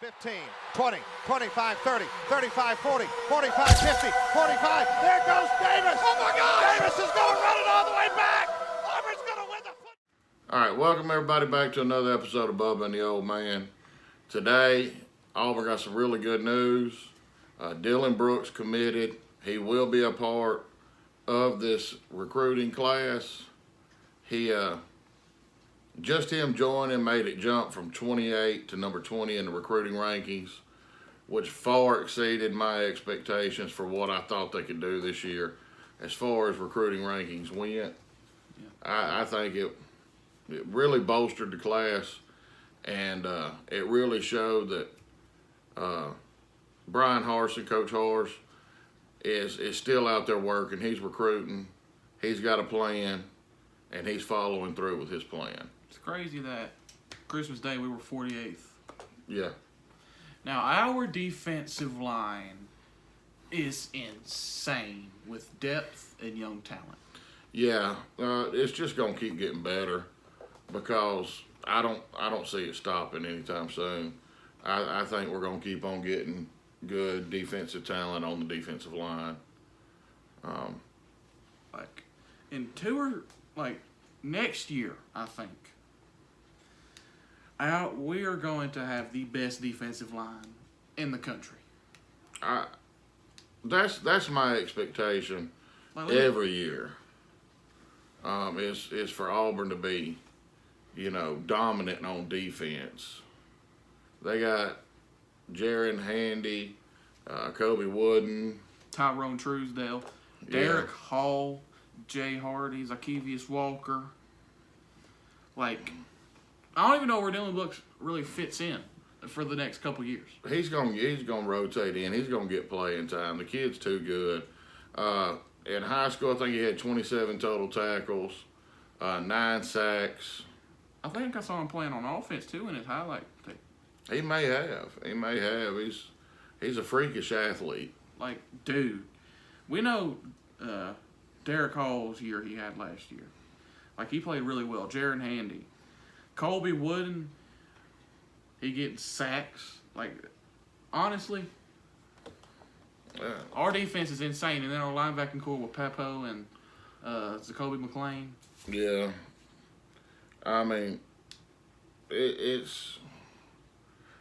15, 20, 25, 30, 35, 40, 45, 50, 45. There goes Davis. Oh, my God. Davis is going running all the way back. Auburn's going to win the foot. All right, welcome everybody back to another episode of Bubba and the Old Man. Today, Auburn got some really good news. Dylan Brooks committed. He will be a part of this recruiting class. Just him joining made it jump from 28 to number 20 in the recruiting rankings, which far exceeded my expectations for what I thought they could do this year as far as recruiting rankings went. Yeah. I think it really bolstered the class, and it really showed that Brian Harsin, Coach Hars, is still out there working. He's recruiting. He's got a plan, and he's following through with his plan. It's crazy that Christmas Day we were 48th. Yeah. Now, our defensive line is insane with depth and young talent. Yeah, it's just gonna keep getting better because I don't see it stopping anytime soon. I think we're gonna keep on getting good defensive talent on the defensive line. Next year, I think we are going to have the best defensive line in the country. That's my expectation every year. Is for Auburn to be, dominant on defense. They got Jaron Handy, Kobe Wooden, Tyrone Truesdale, Derek Hall, Jay Hardy, Zykevious Walker. I don't even know where Dylan Brooks really fits in for the next couple years. He's gonna rotate in. He's gonna get playing time. The kid's too good. In high school, I think he had 27 total tackles, 9 sacks. I think I saw him playing on offense too in his highlight tape. He may have. He's a freakish athlete. Dude, we know Derek Hall's year he had last year. He played really well. Jaron Handy. Colby Wooden, he getting sacks. Honestly, our defense is insane. And then our linebacking core with Pepo and Zacoby McClain. Yeah. I mean, it's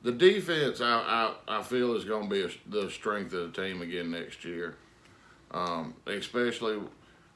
the defense I feel is going to be the strength of the team again next year, especially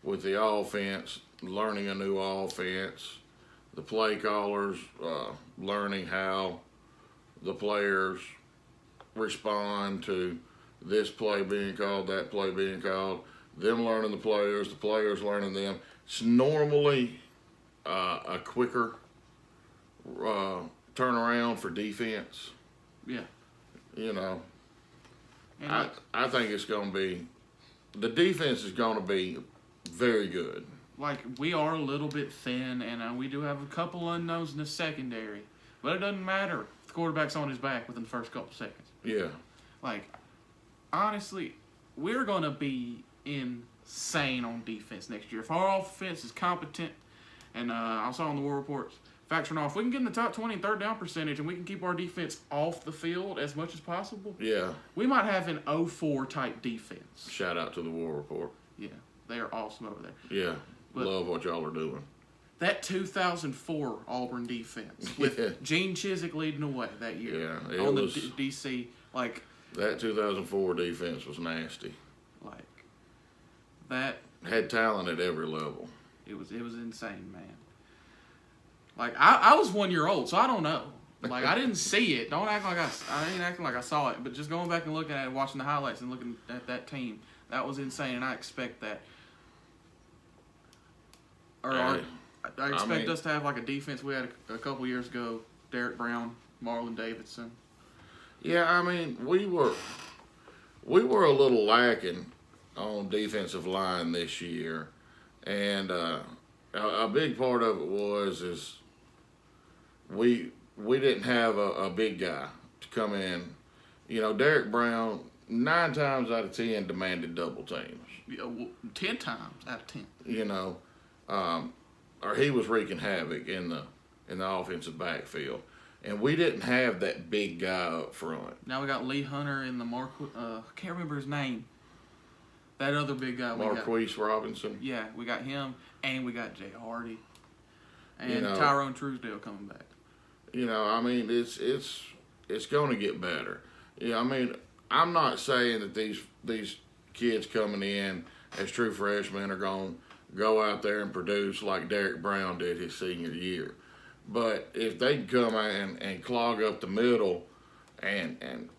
with the offense, learning a new offense, the play callers learning how the players respond to this play being called, that play being called, them learning the players learning them. It's normally a quicker turnaround for defense. Yeah. I think it's going to be, the defense is going to be very good. We are a little bit thin, and we do have a couple unknowns in the secondary. But it doesn't matter if the quarterback's on his back within the first couple seconds. Yeah. Honestly, we're going to be insane on defense next year. If our offense is competent, and I saw on the War Reports, factoring off, we can get in the top 20 and third down percentage, and we can keep our defense off the field as much as possible. Yeah. We might have an 0-4 type defense. Shout out to the War Report. Yeah, they are awesome over there. Yeah, love what y'all are doing. That 2004 Auburn defense with Gene Chizik leading the way that year. Yeah, on the DC, that 2004 defense was nasty. That had talent at every level. It was insane, man. I was 1 year old, so I don't know. I didn't see it. Don't act like I ain't acting like I saw it. But just going back and looking at it, watching the highlights and looking at that team, that was insane, and I expect that. I expect us to have a defense we had a couple years ago. Derek Brown, Marlon Davidson. Yeah, we were a little lacking on defensive line this year, and a big part of it is we didn't have a big guy to come in. Derek Brown 9 times out of 10 demanded double teams. 10 times out of 10. Or he was wreaking havoc in the offensive backfield. and we didn't have that big guy up front. Now we got Lee Hunter and the I can't remember his name. That other big guy. Marquise Robinson. Yeah, we got him, and we got Jay Hardy, and You know, Tyrone Truesdale coming back. You know, I mean, it's going to get better. Yeah, I mean, I'm not saying that these kids coming in as true freshmen are going to go out there and produce like Derek Brown did his senior year. But if they can come in and clog up the middle and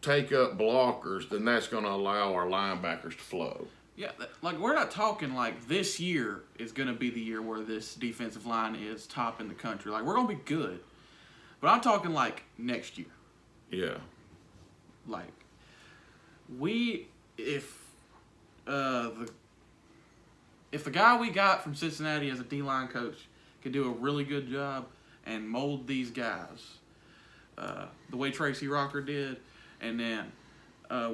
take up blockers, then that's going to allow our linebackers to flow. Yeah, like we're not talking like this year is going to be the year where this defensive line is top in the country. Like we're going to be good. But I'm talking like next year. Yeah. Like if the guy we got from Cincinnati as a D-line coach can do a really good job and mold these guys the way Tracy Rocker did, and then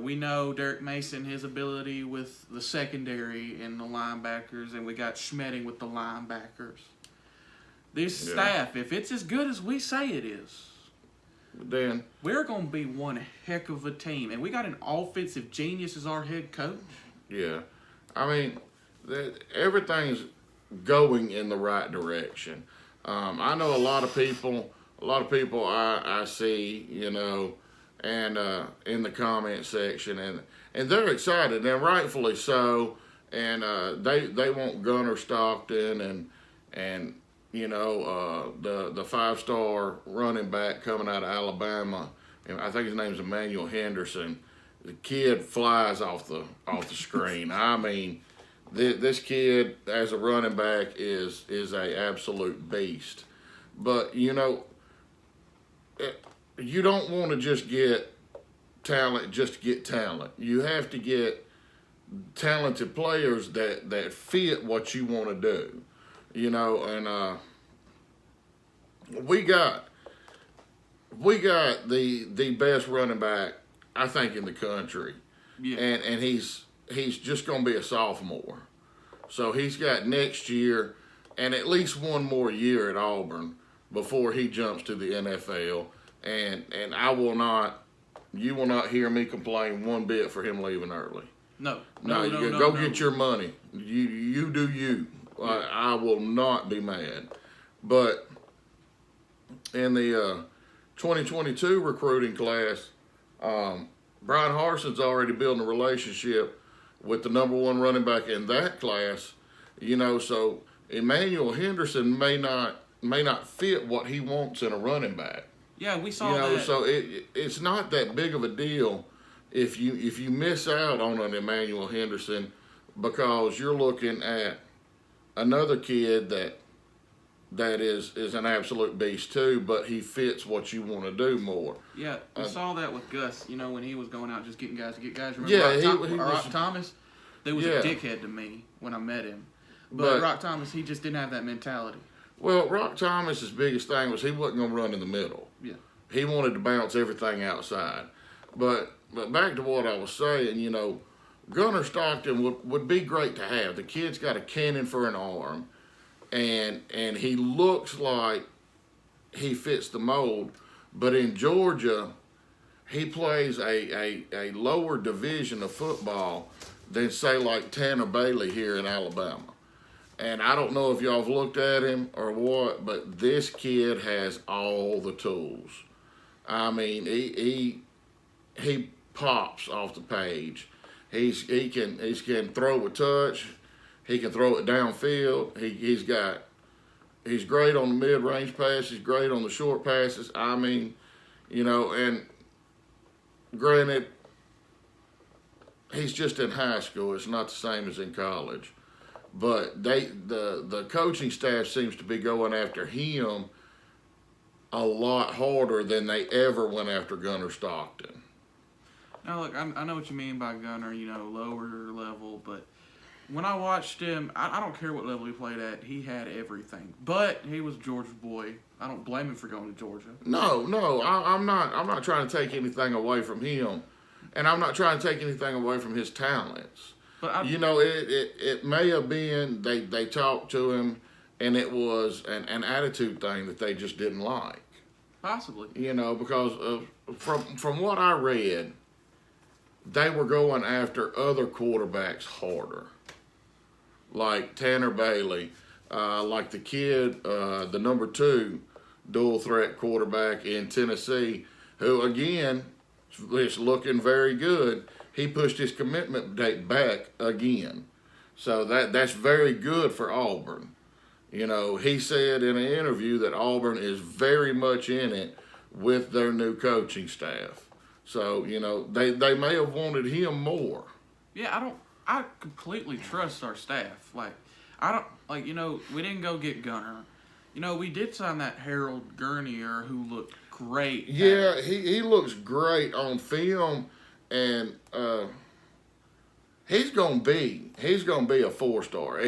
we know Derek Mason, his ability with the secondary and the linebackers, and we got Schmetting with the linebackers. This staff, if it's as good as we say it is, Then we're going to be one heck of a team. And we got an offensive genius as our head coach. yeah, I mean, everything's going in the right direction. I know a lot of people I see, you know, and in the comment section, and they're excited, and rightfully so. And they want Gunnar Stockton and you know the 5-star running back coming out of Alabama. And I think his name's Emmanuel Henderson. The kid flies off the screen. I mean, this kid as a running back is a absolute beast. But you know, you don't want to just get talent just to get talent. You have to get talented players that fit what you want to do. You know, and we got the best running back I think in the country. Yeah. And he's just going to be a sophomore. So he's got next year and at least one more year at Auburn before he jumps to the NFL. And you will not hear me complain one bit for him leaving early. No. Go get your money. You do you. Yeah. I will not be mad. But in the 2022 recruiting class, Brian Harson's already building a relationship with the number one running back in that class. You know, so Emmanuel Henderson may not fit what he wants in a running back. Yeah, we saw that. So it's not that big of a deal if you miss out on an Emmanuel Henderson because you're looking at another kid that is an absolute beast too, but he fits what you want to do more. Yeah, we saw that with Gus. You know, when he was going out just getting guys to get guys. Remember Yeah, Rock Thomas? There was a dickhead to me when I met him. But Rock Thomas, he just didn't have that mentality. Well, Rock Thomas's biggest thing was he wasn't going to run in the middle. Yeah. He wanted to bounce everything outside. But back to what I was saying, you know, Gunnar Stockton would be great to have. The kid's got a cannon for an arm, and he looks like he fits the mold. But in Georgia, he plays a lower division of football than, say, like Tanner Bailey here in Alabama. And I don't know if y'all have looked at him or what, but this kid has all the tools. I mean, he pops off the page. He can throw a touch. He can throw it downfield. He's great on the mid-range passes. He's great on the short passes. I mean, you know, and granted, he's just in high school. It's not the same as in college. But the coaching staff seems to be going after him a lot harder than they ever went after Gunnar Stockton. Now, look, I know what you mean by Gunnar, you know, lower level, but when I watched him, I don't care what level he played at, he had everything. But he was a Georgia boy. I don't blame him for going to Georgia. No, I'm not trying to take anything away from him, and I'm not trying to take anything away from his talents. But you know, it may have been they talked to him, and it was an attitude thing that they just didn't like. Possibly. You know, because from what I read, they were going after other quarterbacks harder, like Tanner Bailey, like the kid, the number 2 dual threat quarterback in Tennessee, who again is looking very good. He pushed his commitment date back again, so that's very good for Auburn. You know, he said in an interview that Auburn is very much in it with their new coaching staff. So, you know, they may have wanted him more. Yeah, I completely trust our staff. Like, I don't, like, you know, we didn't go get Gunner. You know, we did sign that Harold Gurnier who looked great. Yeah, he looks great on film, and he's gonna be a 4-star.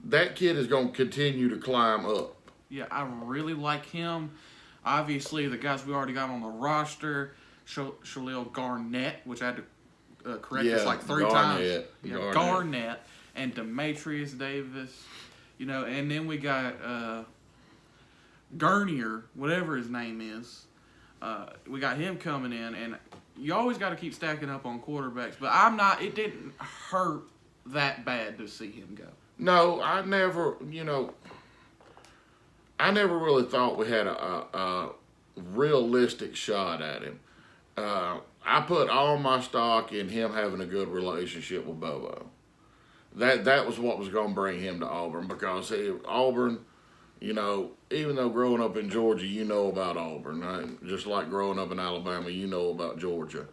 That kid is gonna continue to climb up. Yeah, I really like him. Obviously, the guys we already got on the roster, Shalil Garnett, which I had to correct this like 3 times. Yeah, Garnett and Demetrius Davis. You know, and then we got Gurnier, whatever his name is. We got him coming in, and you always got to keep stacking up on quarterbacks. But it didn't hurt that bad to see him go. No, I never really thought we had a realistic shot at him. I put all my stock in him having a good relationship with Bobo. That was what was going to bring him to Auburn, because Auburn, you know, even though growing up in Georgia, you know about Auburn, right? Just like growing up in Alabama, you know about Georgia.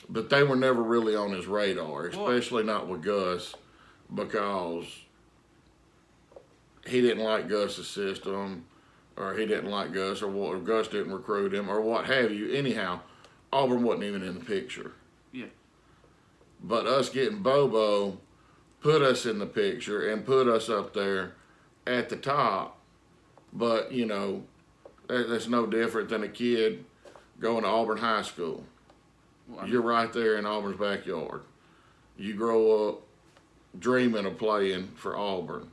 But they were never really on his radar, especially not with Gus, because he didn't like Gus's system, or he didn't like Gus, or Gus didn't recruit him, or what have you. Anyhow, Auburn wasn't even in the picture. Yeah. But us getting Bobo put us in the picture and put us up there at the top. But, you know, that's no different than a kid going to Auburn High School. Well, you're right there in Auburn's backyard. You grow up dreaming of playing for Auburn.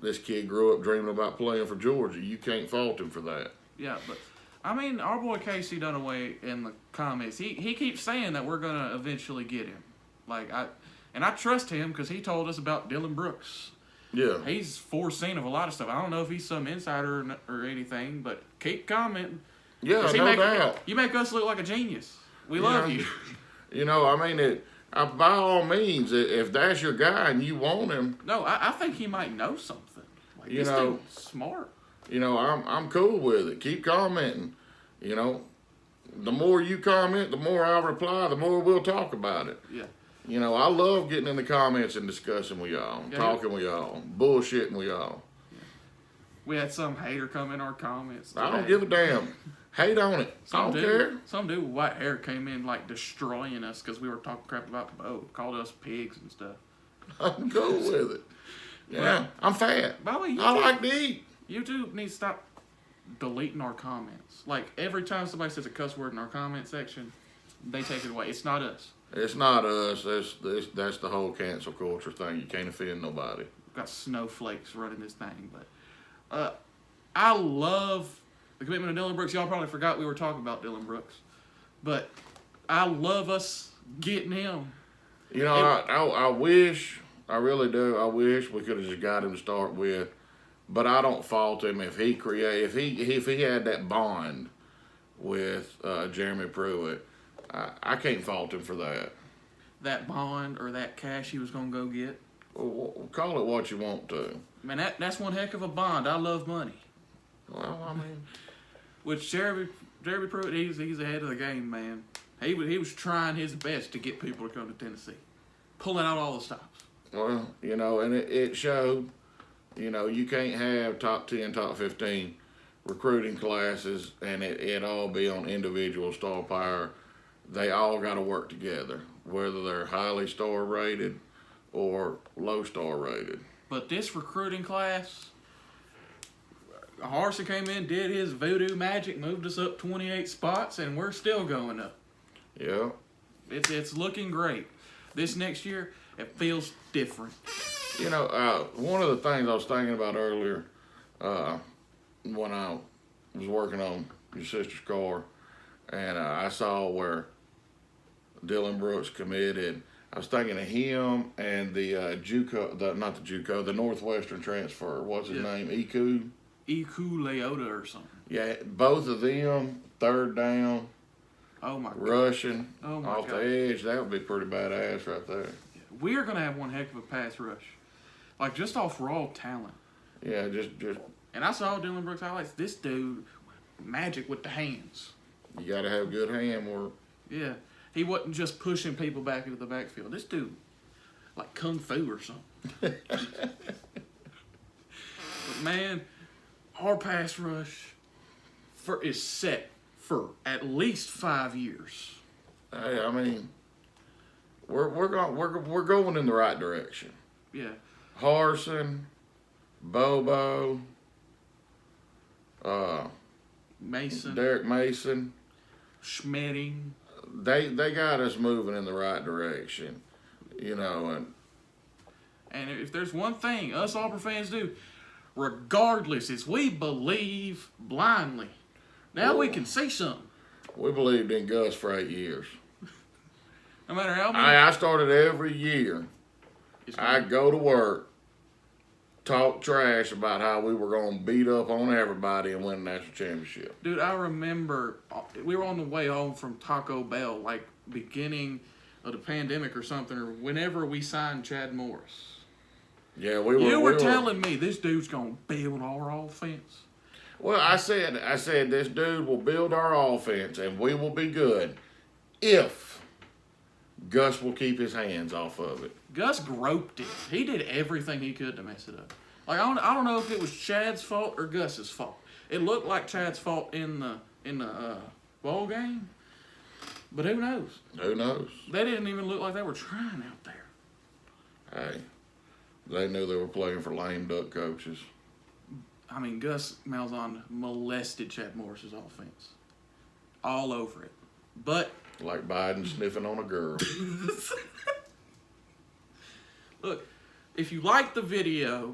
This kid grew up dreaming about playing for Georgia. You can't fault him for that. Yeah, but I mean, our boy Casey Dunaway in the comments, he keeps saying that we're gonna eventually get him. And I trust him because he told us about Dylan Brooks. Yeah, he's foreseen of a lot of stuff. I don't know if he's some insider or anything, but keep commenting. Yeah, no doubt. You make us look like a genius. We love you. You know, I mean, by all means, if that's your guy and you want him. No, I think he might know something. Like, you know, dude's smart. You know, I'm cool with it. Keep commenting. You know, the more you comment, the more I reply, the more we'll talk about it. Yeah. You know, I love getting in the comments and discussing with y'all, talking with y'all, bullshitting with y'all. Yeah. We had some hater come in our comments today. I don't give a damn. Hate on it. I don't care. Some dude with white hair came in like destroying us because we were talking crap about Bo. Called us pigs and stuff. I'm cool with it. Yeah, I'm fat. By the way, I like to eat. YouTube needs to stop deleting our comments. Like, every time somebody says a cuss word in our comment section, they take it away. It's not us. It's not us. That's the whole cancel culture thing. You can't offend nobody. We've got snowflakes running this thing. But I love the commitment of Dylan Brooks. Y'all probably forgot we were talking about Dylan Brooks. But I love us getting him. You know, I wish, I really do, I wish we could have just got him to start with. But I don't fault him if he had that bond with Jeremy Pruitt. I can't fault him for that. That bond or that cash he was going to go get? Well, call it what you want to. Man, that's one heck of a bond. I love money. Well, I mean, Which Jeremy Pruitt, he's ahead of the game, man. He was trying his best to get people to come to Tennessee, pulling out all the stops. Well, you know, and it showed. You know, you can't have top 10, top 15 recruiting classes and it all be on individual star power. They all got to work together, whether they're highly star rated or low star rated. But this recruiting class, Harsin came in, did his voodoo magic, moved us up 28 spots, and we're still going up. Yeah. It's looking great. This next year, it feels different. You know, one of the things I was thinking about earlier when I was working on your sister's car, and I saw where Dylan Brooks committed. I was thinking of him and the JUCO, the Northwestern transfer. What's his name? Iku Leota or something. Yeah, both of them, third down, Oh my God. rushing God. off the edge. That would be pretty badass right there. We are going to have one heck of a pass rush. Like, just off raw talent. Yeah, just And I saw Dylan Brooks highlights. This dude, magic with the hands. you got to have good hand work. Yeah. He wasn't just pushing people back into the backfield. This dude, like Kung Fu or something. But, man, our pass rush is set for at least 5 years. Hey, I mean, we're going in the right direction. Yeah. Harsin, Bobo, Mason. Derek Mason, Schmetting. they got us moving in the right direction, you know. And if there's one thing us Auburn fans do, regardless, is we believe blindly. Now we can see something. We believed in Gus for 8 years. No matter how many. I started every year. I'd go to work, talk trash about how we were going to beat up on everybody and win a national championship. Dude, I remember we were on the way home from Taco Bell, like beginning of the pandemic or something, or whenever we signed Chad Morris. Yeah, we were. You were telling me this dude's going to build our offense. Well, I said this dude will build our offense and we will be good if Gus will keep his hands off of it. Gus groped it. He did everything he could to mess it up. Like I don't know if it was Chad's fault or Gus's fault. It looked like Chad's fault in the ball game, but who knows? Who knows? They didn't even look like they were trying out there. Hey, they knew they were playing for lame duck coaches. I mean, Gus Malzahn molested Chad Morris's offense. All over it. But Like Biden sniffing on a girl. look, if you like the video,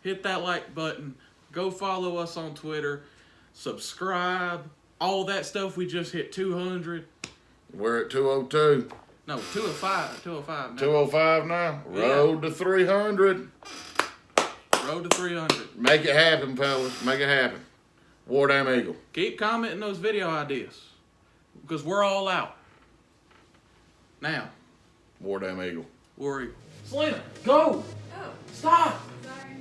hit that like button. Go follow us on Twitter. Subscribe. All that stuff. We just hit 200. We're at 202. No, 205. 205 now. 205 now. Road to 300. Road to 300. Make it happen, fellas. Make it happen. War Damn Eagle. Keep commenting those video ideas. Because we're all out. Now. War Damn Eagle. War Eagle. Selena, go! Oh, Stop! sorry.